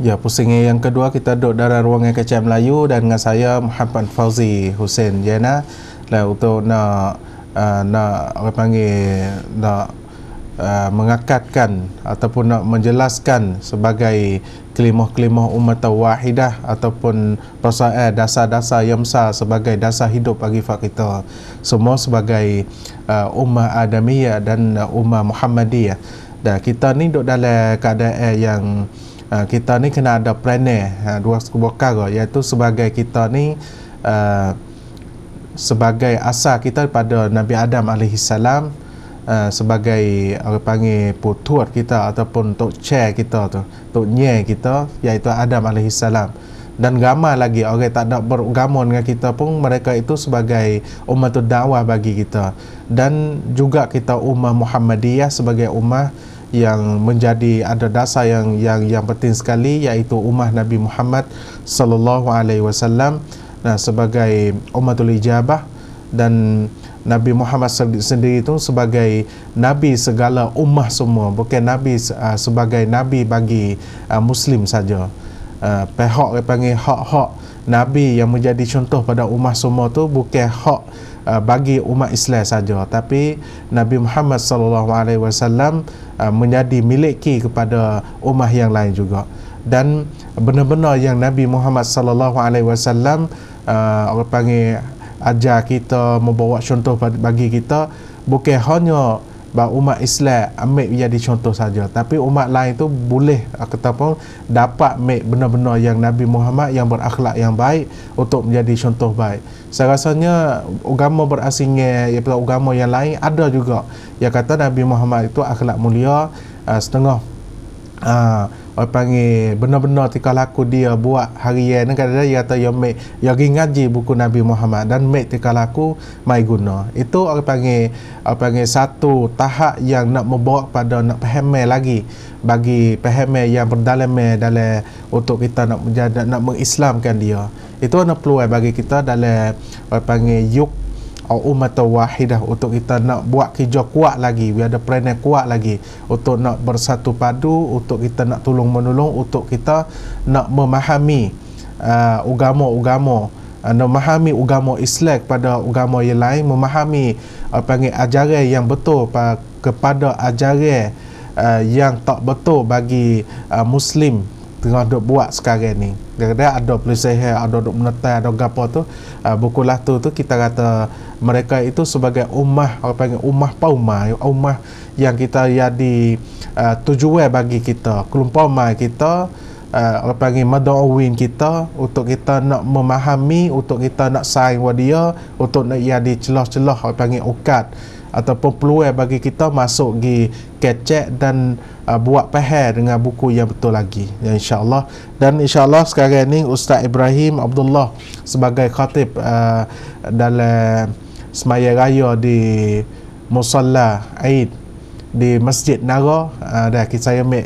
Ya, pusingan yang kedua kita duduk dalam ruangan Kecil Melayu dan dengan saya Muhammad Fauzi Hussein Jena lah untuk nak orang panggil nak mengakadkan ataupun nak menjelaskan sebagai kelimah-kelimah umat wahidah ataupun persoalan dasar-dasar yang besar sebagai dasar hidup bagi kita semua sebagai ummah Adamiyah dan ummah Muhammadiyah. Dan kita ni duduk dalam keadaan yang kita ni kena ada planner dua perkara, iaitu sebagai kita ni sebagai asal kita pada Nabi Adam alaihissalam, sebagai orang panggil putua kita ataupun tok chair kita tu, tok nyai kita, iaitu Adam alaihissalam. Dan ramai lagi orang tak ada beragama dengan kita pun, mereka itu sebagai ummatul dakwah bagi kita. Dan juga kita ummah Muhammadiyah sebagai ummah yang menjadi ada dasar yang penting sekali, iaitu ummah Nabi Muhammad sallallahu alaihi wasallam sebagai ummatul ijabah, dan Nabi Muhammad sendiri itu sebagai nabi segala ummah semua, bukan nabi sebagai nabi bagi muslim saja. Pihak dia panggil hak-hak nabi yang menjadi contoh pada ummah semua tu bukan hak bagi umat Islam saja, tapi Nabi Muhammad sallallahu alaihi wasallam menjadi miliki kepada ummah yang lain juga. Dan benar-benar yang Nabi Muhammad sallallahu alaihi wasallam orang panggil ajar kita, membawa contoh bagi kita, bukan hanya umat Islam ambil jadi contoh saja, tapi umat lain tu boleh ataupun dapat ambil benar-benar yang Nabi Muhammad yang berakhlak yang baik untuk menjadi contoh baik. Saya rasanya agama berasingnya daripada agama yang lain ada juga yang kata Nabi Muhammad itu akhlak mulia, setengah orang panggil benar-benar tika laku dia buat harian ni, kadang-kadang dia kata dia pergi ngaji buku Nabi Muhammad dan tika laku mai guna. Itu orang panggil satu tahap yang nak membawa pada nak faham lagi, bagi faham yang berdalam dalam untuk kita nak menjadi, nak mengislamkan dia. Itu ada peluang bagi kita dalam orang panggil yuk umat wahidah, untuk kita nak buat kerja kuat lagi, biar ada peranan kuat lagi untuk nak bersatu padu, untuk kita nak tolong menolong, untuk kita nak memahami agama-agama, memahami agama Islam kepada agama yang lain, memahami panggil ajaran yang betul kepada ajaran yang tak betul bagi Muslim tengah duk buat sekarang ni. Kadang-kadang ada pelisihan, ada duk menetai, ada gapo tu, bukulah tu kita kata mereka itu sebagai ummah, orang panggil ummah paumah, ummah yang kita jadi tujuan bagi kita, kelompok kita, orang panggil madawin kita, untuk kita nak memahami, untuk kita nak saing dia, untuk nak jadi celah-celah orang panggil ukat ataupun peluang bagi kita masuk di kecek dan buat faham dengan buku yang betul lagi, ya, insya-Allah. Dan insya-Allah sekarang ni Ustaz Ibrahim Abdullah sebagai khatib dalam semaya raya di Musalla Aid di Masjid Nara, dan saya ambil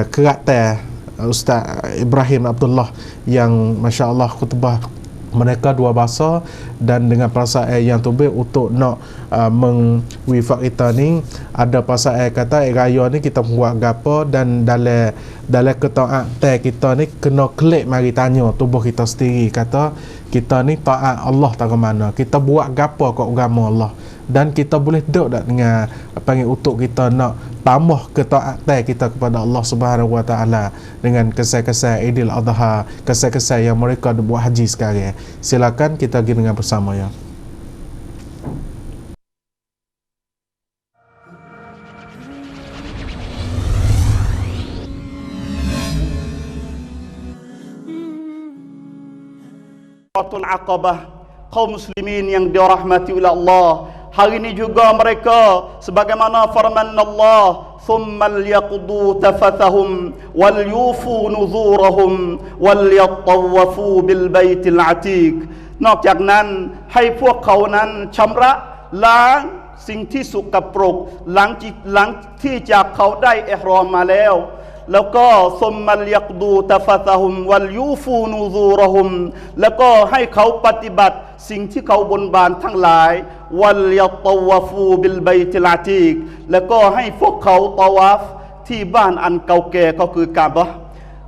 kerata Ustaz Ibrahim Abdullah yang masya-Allah khutbah mereka dua bahasa dan dengan perasaan yang tubik untuk nak mengwifak kita ni. Ada perasaan kata raya ni kita buat gapo, dan dalam ketaatan kita ni kena klik mari tanya tubuh kita sendiri, kata kita ni taat Allah tak ke mana, kita buat gapo kat agama Allah, dan kita boleh duduk tak dengan panggil untuk kita nak tambah ketaatan kita kepada Allah Subhanahu Wa Taala dengan kesan-kesan Idul Adha, kesan-kesan yang mereka buat haji sekarang. Silakan kita pergi dengan bersama, ya. Aqabah, kaum muslimin yang dirahmati oleh Allah. Hari ini juga mereka sebagaimana firman Allah, thumma liyaqdu tafathahum wal yufu nuzurahum wal yattawafu bil baitil atiq. นอกจากนั้นให้พวกเขานั้นชำระล้างสิ่งที่สกปรกหลังที่จากเขาได้อิหรอมมาแล้วก็ซุมมัลยักดูตะฟะตะฮุมวัลยูฟูนูซูรหุมแล้วก็ให้เขาปฏิบัติสิ่งที่เขาบนบานทั้งหลายวัลยัตวะฟูบิลบัยติลอาตีกแล้วก็ให้พวกเขาตะวาฟที่บ้านอันเก่าแก่ก็คือกาบะห์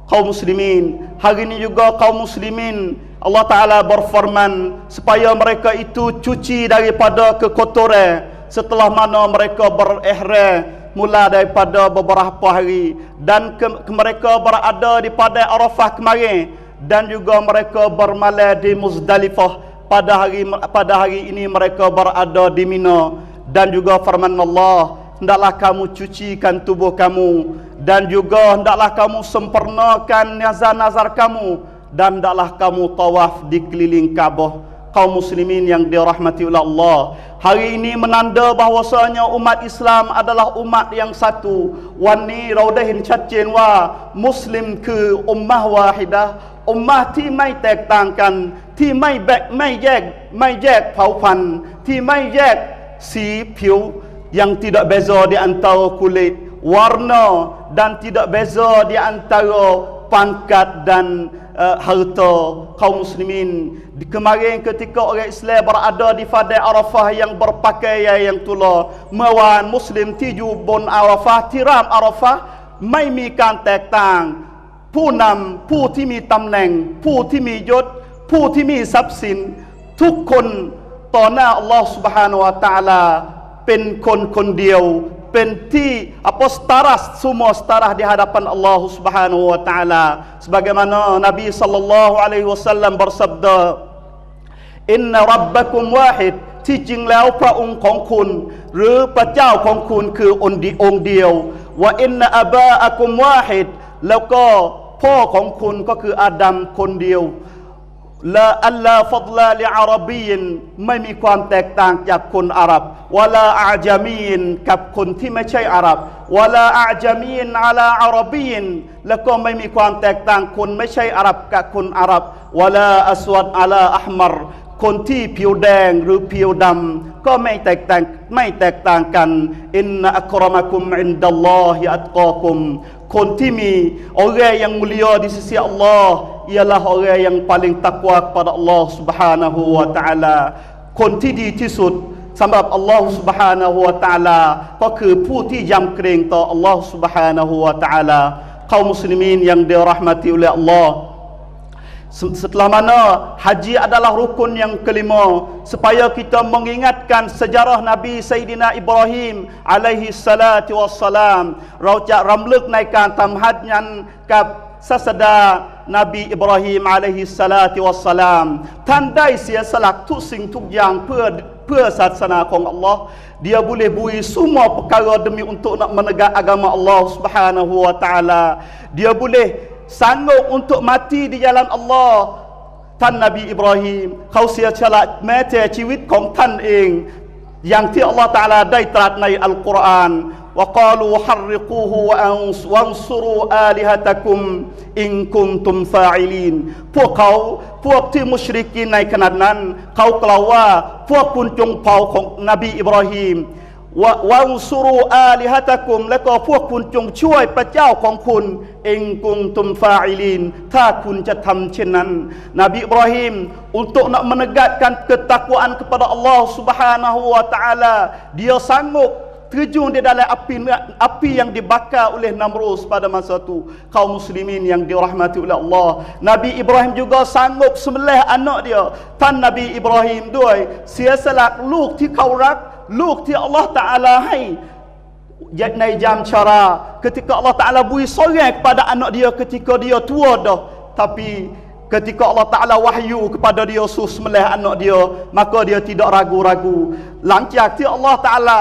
kaum muslimin, hari ini juga kaum muslimin Allah Ta'ala berfirman supaya mereka itu cuci daripada kekotoran setelah mana mereka berihram mula daripada beberapa hari, dan mereka berada di padang Arafah kemarin, dan juga mereka bermalam di Muzdalifah pada hari ini mereka berada di Mina. Dan juga firman Allah, hendaklah kamu cucikan tubuh kamu, dan juga hendaklah kamu sempurnakan nazar-nazar kamu, dan hendaklah kamu tawaf di keliling Kaabah. Kaum muslimin yang dirahmati oleh Allah, hari ini menanda bahwasanya umat Islam adalah umat yang satu. Wani raudahin cacin wa muslim ke ummah wahidah, ummahที่ไม่แตกต่างกันที่ไม่แยกเผ่าพันธุ์ที่ไม่แยกสีผิว yang tidak beza di antara kulit, warna, dan tidak beza di antara pangkat dan harta. Kaum muslimin, kemarin ketika orang Islam berada di padang Arafah yang berpakaian yang tula, mewan muslim tiju bun Arafah, tiram Arafah, ไม่มีการแตกต่าง ผู้นำผู้ที่มีตำแหน่งผู้ที่มียศผู้ที่มีทรัพย์สินทุกคนต่อหน้าอัลลอฮฺ Subhanahu wa Ta'ala เป็นคนเดียว เป็นที่setara, semua setara di hadapan Allah Subhanahu wa Ta'ala. Sebagaimana Nabi sallallahu alaihi wasallam bersabda, Inna rabbakum wahid, ที่จริงแล้วพระองค์ของคุณหรือพระเจ้าของคุณคือองค์เดียว wa inna aba'akum wahid, แล้วก็พ่อของคุณก็คืออาดัมคนเดียว ละอัลลาฟัดลาลิอาราบีน ไม่มีความแตกต่างจากคนอาหรับวะลาอาจามีนกับคนที่ไม่ใช่อาหรับวะลาอาจามีนอะลาอาราบีน แล้วก็ไม่มีความแตกต่างคนไม่ใช่อาหรับกับคนอาหรับวะลาอัสวัดอะลาอัห์มัร คนที่ผิวแดงหรือผิวดำก็ไม่แตกต่างกัน อินนะอักรมะกุมอินดัลลอฮิอัตกอกุม คนที่มีorang yang mulia di sisi Allah ialah orang yang paling takwa kepada Allah Subhanahu wa Ta'ala. คนที่ดีที่สุดสำหรับอัลลอฮฺ Subhanahu wa Ta'ala ก็คือผู้ที่ยำเกรงต่ออัลลอฮฺ Subhanahu wa Ta'ala. kaum muslimin yang dirahmati oleh Allah, setelah mana haji adalah rukun yang kelima, supaya kita mengingatkan sejarah Nabi Sayyidina Ibrahim alaihi salatu wassalam. เราจะรำลึกในการทำฮัจญ์นั้นกับศาสดานบีอิบราฮิมอะลัยฮิสสลาตุวัสสลาม ท่านได้เสียสละทุกสิ่งทุกอย่างเพื่อศาสนาของอัลลอฮ์ dia boleh bui semua perkara demi untuk nak menegak agama Allah Subhanahu wa Ta'ala. Dia boleh sanggup untuk mati di jalan Allah. ท่านนบีอิบราฮิมเขาเสียสละแม้แต่ชีวิตของท่านเอง อย่างที่อัลลอฮ์ตะอาลาได้ตรัสในอัลกุรอาน وقالوا حرقوه وانصروا آلهتكم إن كنتم فاعلين พวกที่มุชริกีนในขณะนั้นเขากล่าวว่าพวกคุณจงเผาของนบีอิบราฮิม วังซุรูอาลิฮะตะกุม และก็พวกคุณจงช่วยพระเจ้าของคุณอิงกุมตุมฟาอิลีน ถ้าคุณจะทำเช่นนั้น นบีอิบราฮิม untuk nak menegakkan ketakwaan kepada Allah Subhanahu wa Ta'ala, dia sanggup terjun di dalam api yang dibakar oleh Namrus pada masa itu. Kaum muslimin yang dirahmati oleh Allah, Nabi Ibrahim juga sanggup sembelih anak dia. ท่านนบีอิบราฮิมด้วยเสียสละลูกที่เขารัก ลูกที่อัลลอฮ์ตะอาลาให้ในยามชรา ketika Allah Ta'ala beri sorang kepada anak dia ketika dia tua dah, tapi ketika Allah Ta'ala wahyu kepada dia suruh sembelih anak dia, maka dia tidak ragu-ragu. หลังจากที่อัลลอฮ์ตะอาลา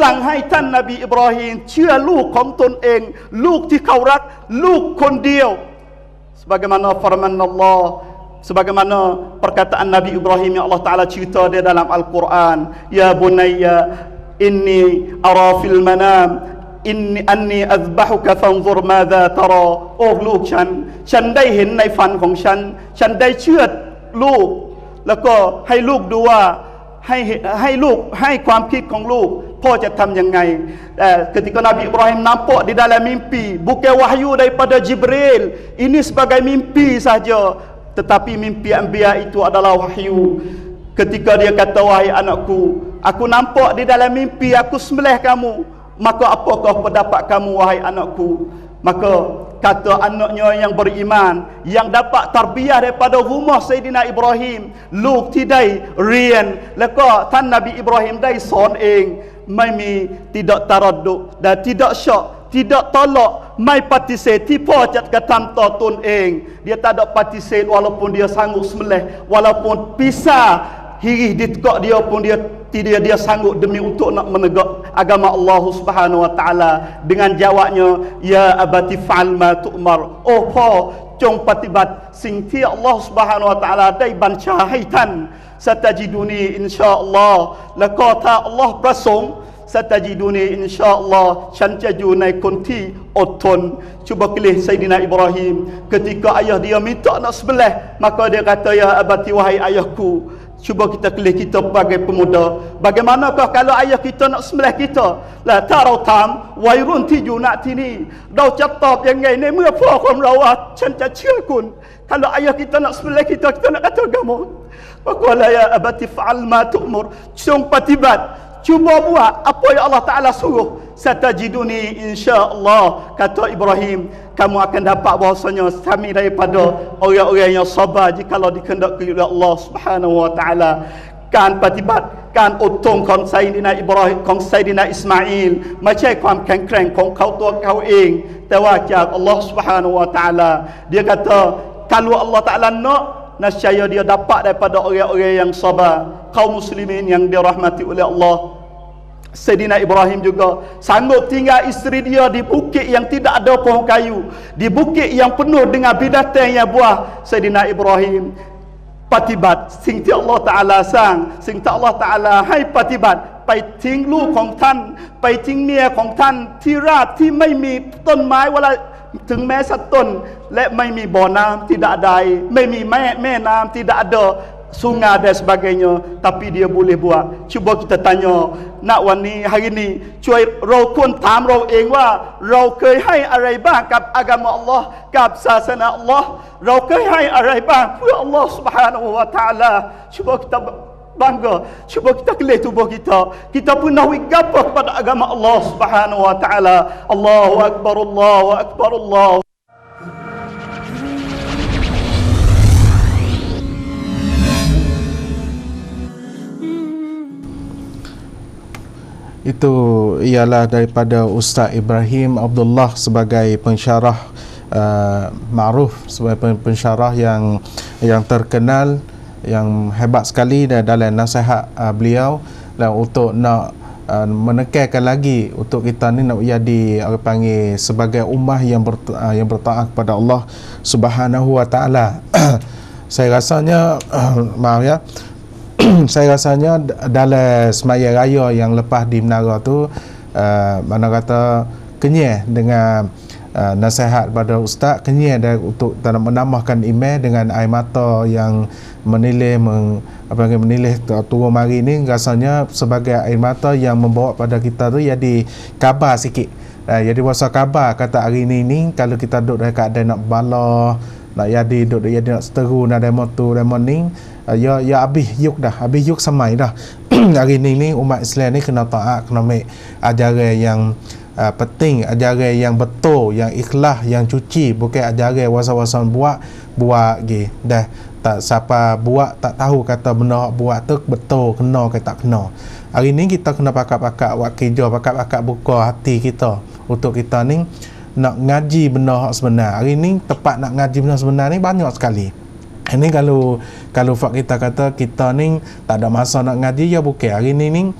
สั่งให้ท่านนบีอิบราฮิมเชื่อลูกของตนเอง ลูกที่เขารัก ลูกคนเดียว sebagaimana firman Allah, sebagaimana perkataan Nabi Ibrahim yang Allah Ta'ala cerita di dalam Al-Quran, ya bunayya inni ara fil manam inni anni azbahuka fanzur madha tara. โอ้ลูกฉันได้เห็นในฝันของฉันได้เชื่อลูก แล้วก็ให้ลูกดูว่าให้ลูกให้ความคิดของลูกพ่อจะทำยังไง ketika Nabi Ibrahim nampak di dalam mimpi, bukan wahyu daripada Jibril, ini sebagai mimpi saja, tetapi mimpi anbiya itu adalah wahyu. Ketika dia kata, wahai anakku, aku nampak di dalam mimpi aku sembelih kamu, maka apakah pendapat kamu wahai anakku? Maka kata anaknya yang beriman yang dapat tarbiyah daripada rumah Sayyidina Ibrahim ลูกที่ได้เรียนแล้วก็ท่านนบีอิบราฮิมได้สอนเองไม่มี tidak taraduk dan tidak syak tidak tolak ไม่ปฏิเสธที่พ่อจะกระทำต่อตนเอง dia tak ada ปฏิเสธ walaupun dia sanggup sembelih walaupun pisah hirih ditekak dia pun dia sanggup demi untuk nak menegak agama Allah Subhanahu wa taala dengan jawabnya ya abati fa'al ma tu'mar โอ้พ่อจงปฏิบัติสิ่งที่ Allah Subhanahu wa taala ได้บัญชาให้ท่าน satajiduni insyaallah แล้วก็ถ้า Allah ประสงค์ satajiduni insyaallah ฉันจะอยู่ในคนที่อดทน cuba kelih Sayyidina Ibrahim ketika ayah dia minta nak sembelih maka dia kata ya abati wahai ayahku. Cuba kita kelih kita sebagai pemuda. Bagaimanakah kalau ayah kita nak sembelih kita? และถ้าเราถามวัยรุ่นที่อยู่ณที่นี่เราจะตอบยังไงในเมื่อพ่อของเราว่าฉันจะเชื่อคุณ kalau ayah kita nak sembelih kita nak kata agama. Faqala ya abati fa'al ma tu'mur. จงปฏิบัติ cuba buat apa yang Allah Ta'ala suruh. Satajiduni insyaallah, kata Ibrahim, kamu akan dapat bahasanya kami daripada orang-orang yang sabar jikalau dikehendaki oleh Allah Subhanahu wa taala. การปฏิบัติการอดทนของไซดินาอิบราฮิมของไซดินาอิสมาอีลไม่ใช่ความแข็งแกร่งของเขาตัวเขาเองแต่ว่าจากอัลลอฮ์ Subhanahu wa taala. Dia kata kalau Allah Ta'ala nak nescaya dia dapat daripada orang-orang yang sabar. Kaum muslimin yang dirahmati oleh Allah, Sayyidina Ibrahim juga sanggup tinggal isteri dia di bukit yang tidak ada pohon kayu, di bukit yang penuh dengan binatang yang buah. Sayyidina Ibrahim ปฏิบัติสิ่งที่อัลลอฮฺตะอาลาสร้างสิ่งที่อัลลอฮฺตะอาลาให้ปฏิบัติไปทิ้งลูกของท่านไปทิ้งเมียของท่านที่ราบที่ไม่มีต้นไม้เวลาถึงแม้สักต้นและไม่มีบ่อน้ำ tidak ada air ไม่มีแม่น้ำ tidak ada sungai dan sebagainya tapi dia boleh buat. Cuba kita tanya nakวันนี้ hari ni ช่วยเราควรถามเราเองว่าเราเคยให้อะไรบ้างกับอากามาอัลลอฮ์กับศาสนาอัลลอฮ์เราเคยให้อะไรบ้างเพื่ออัลลอฮ์ Subhanahu wa taala. Cuba kita bangga, cuba kita kelih tubuh kita pernah wigapa kepada agama Allah Subhanahu wa taala. Allahu akbar, Allahu akbar, Allah. Itu ialah daripada Ustaz Ibrahim Abdullah sebagai pensyarah ma'ruf, sebagai pensyarah yang terkenal, yang hebat sekali dalam nasihat beliau dan untuk nak menekankan lagi untuk kita ni nak jadi orang panggil sebagai ummah yang bertaat kepada Allah Subhanahu wa taala. Saya rasanya maaf ya, saya rasanya dalam semaya raya yang lepas di menara tu mana kata kenyah dengan nasihat pada ustaz, kenyah untuk menambahkan iman dengan air mata yang menilih turun mari ni, rasanya sebagai air mata yang membawa pada kita tu jadi kabar sikit. Jadi rasa kabar kata hari ni kalau kita duduk dalam keadaan nak bala, nak duduk nak seteru nak demo tu demo ni, ya habis yuk samai dah. Hari ni umat Islam ni kena taat, kena ambil ajaran yang penting, ajaran yang betul, yang ikhlas, yang cuci, bukan ajaran wasa-wasa buat lagi. Dah tak siapa buat tak tahu kata benar buat tu betul kena ke tak kena. Hari ni kita kena pakat-pakat buat kerja, pakat-pakat buka hati kita untuk kita ni nak ngaji benar sebenar. Hari ni tepat nak ngaji benar sebenar ni banyak sekali. Ini kalau fak kita kata kita ni tak ada masa nak ngaji, ya bukan. Hari ni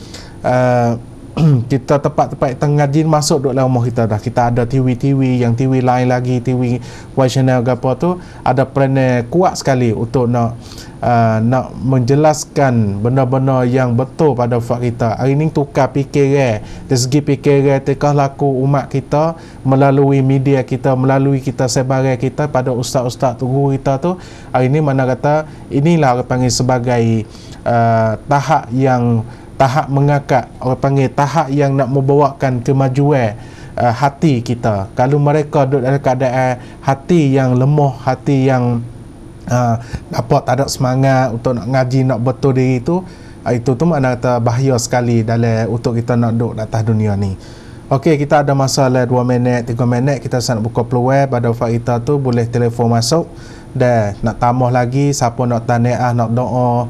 kita tepat-tepat ngaji masuk duduk dalam rumah kita dah. Kita ada TV yang TV lain lagi, TV channel apa tu, ada plan kuat sekali untuk nak menjelaskan benda-benda yang betul pada fak kita. Hari ni tukar fikiran, dari segi fikiran tekah laku umat kita melalui media kita, melalui kita sebagai kita pada ustaz-ustaz guru kita tu. Hari ni mana kata inilah orang panggil sebagai tahap mengangkat, orang panggil tahap yang nak membawakan kemajuan hati kita. Kalau mereka duduk dalam keadaan hati yang lemah, hati yang dapat tak ada semangat untuk nak ngaji, nak betul diri itu tu mana kata bahaya sekali dalam untuk kita nak duduk atas dunia ni. Okey, kita ada masa 2 minit, 3 minit. Kita nak buka peluang pada kita tu boleh telefon masuk. Dan nak tambah lagi, siapa nak tahniah, nak doa,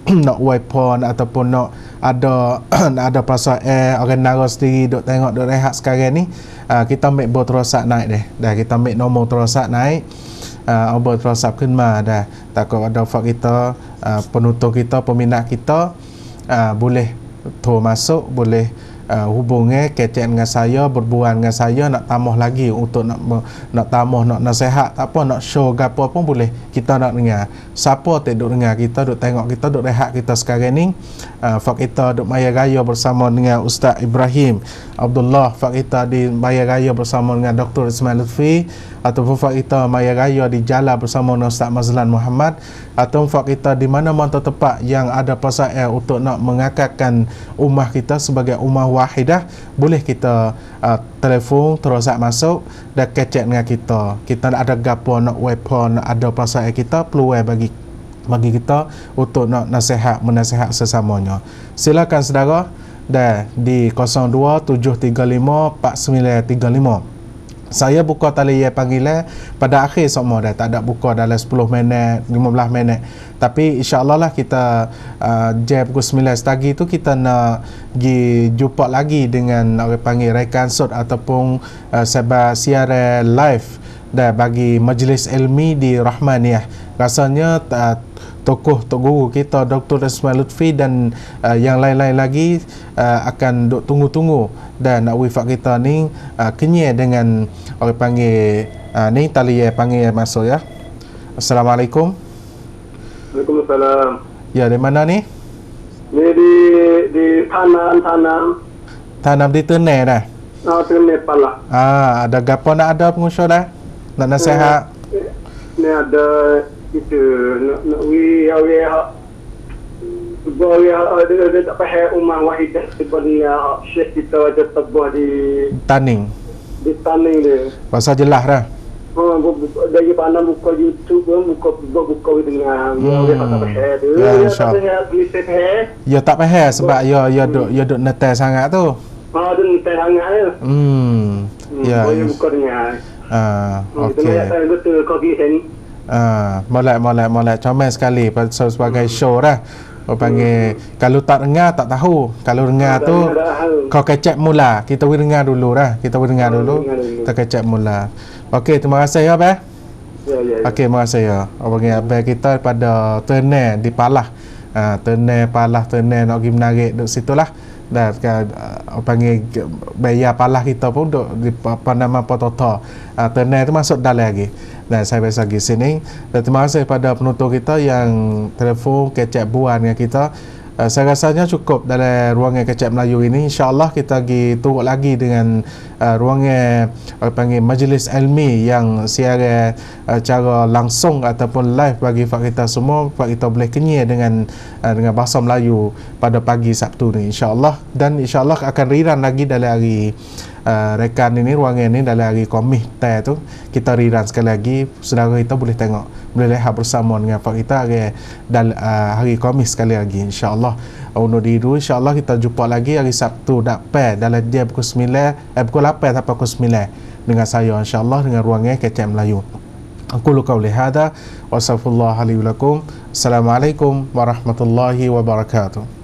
nak weapon ataupun nak ada nak ada pasal orang nara sendiri duk tengok duk rehat sekarang ni, kita ambil ber terosak naik deh. Dah kita ambil nombor terosak naik. Ber terosak khidmat dah. Takut ada fak kita, penonton kita, peminat kita boleh tu masuk, boleh hubungi kecek dengan saya, berbual dengan saya, nak tambah lagi untuk nak tambah, nak nasihat apa, nak show ke apa pun boleh, kita nak dengar. Siapa tak duk dengar kita, duk tengok kita, duk rehat kita sekarang ni, fak kita duk maya raya bersama dengan Ustaz Ibrahim Abdullah, fak kita di maya raya bersama dengan Dr. Ismail Lutfi, ataupun fak kita maya raya di Jala bersama dengan Ustaz Mazlan Muhammad, atau fak kita di mana-mana tempat yang ada pasal untuk nak mengakalkan ummah kita sebagai ummah wahidah, boleh kita telefon terus masuk dan kecek dengan kita. Kita ada gapo, nak weapon, ada pasal kita peluang bagi kita untuk nak nasihat, menasihat sesamanya. Silakan saudara, dan di 02-735-4935. Saya buka talian panggilan pada akhir semua dah, tak ada buka dalam 10 minit, 15 minit. Tapi insya-Allah lah kita jam pukul 9 pagi tu kita nak pergi jumpa lagi dengan orang panggil rekan sud ataupun sebab siaran live dah bagi majlis ilmi di Rahmaniyah. Rasanya tokoh tok guru kita Dr. Ismail Lutfi dan yang lain-lain lagi akan duk tunggu-tunggu dan nak wifak kita ni kenyai dengan orang panggil ni talian panggil masuk ya. Assalamualaikum. Waalaikumsalam. Ya, di mana ni? Ni di Tanam di Terneh dah. Terneh Pala. Ada gapo nak ada pengusaha dah? Nak nasihat? Ni ada itu nak ada tak faham ummah wahidah sebenarnya syekh kita ada tabah di Taning dia. Bahasa jelas dah. Dari mana buka YouTube, buka dengan dia tak faham tu. Ya, insya-Allah. Ya tak faham sebab ya duk netai sangat tu. Duk netai sangat dia. Ya. Boleh buka dengan. Okey. Kita betul kopi ni. Molek comel sekali sebagai show dah. Orang panggil kalau tak dengar tak tahu. Kalau dengar tu kau kecek mula. Kita boleh dengar dulu dah. Kita kecek mula. Okey, terima kasih ya abang. Ya. Okey, terima kasih ya. Orang panggil abang kita pada Terneh di Palah. Terneh nak pergi menarik duk situlah. Dan orang panggil bayar Palah kita pun duk di Panama Potota. Terneh tu masuk dalam lagi. Dan saya biasa pergi sini. Dan terima kasih pada penonton kita yang telefon kecek buan dengan kita. Saya rasanya cukup dalam ruangan kecek Melayu ini. InsyaAllah kita pergi turut lagi dengan ruangan panggil majlis ilmi yang siaran cara langsung ataupun live bagi kita semua. Kita boleh kenyai dengan bahasa Melayu pada pagi Sabtu ni insyaAllah. Dan insyaAllah akan riran lagi dalam hari rekan ini, ruangan ini dalam hari Khamis tu kita riran sekali lagi. Saudara kita boleh tengok, boleh lihat bersama dengan Pak kita hari Khamis sekali lagi insyaAllah. Undur diri dulu, insyaAllah kita jumpa lagi hari Sabtu dapat dalam dia pukul 9 pukul 8 sampai pukul 9 dengan saya insyaAllah dengan ruangan kecek Melayu. Aku qauli hadza wa astaghfirullah li wa lakum. Assalamualaikum warahmatullahi wabarakatuh.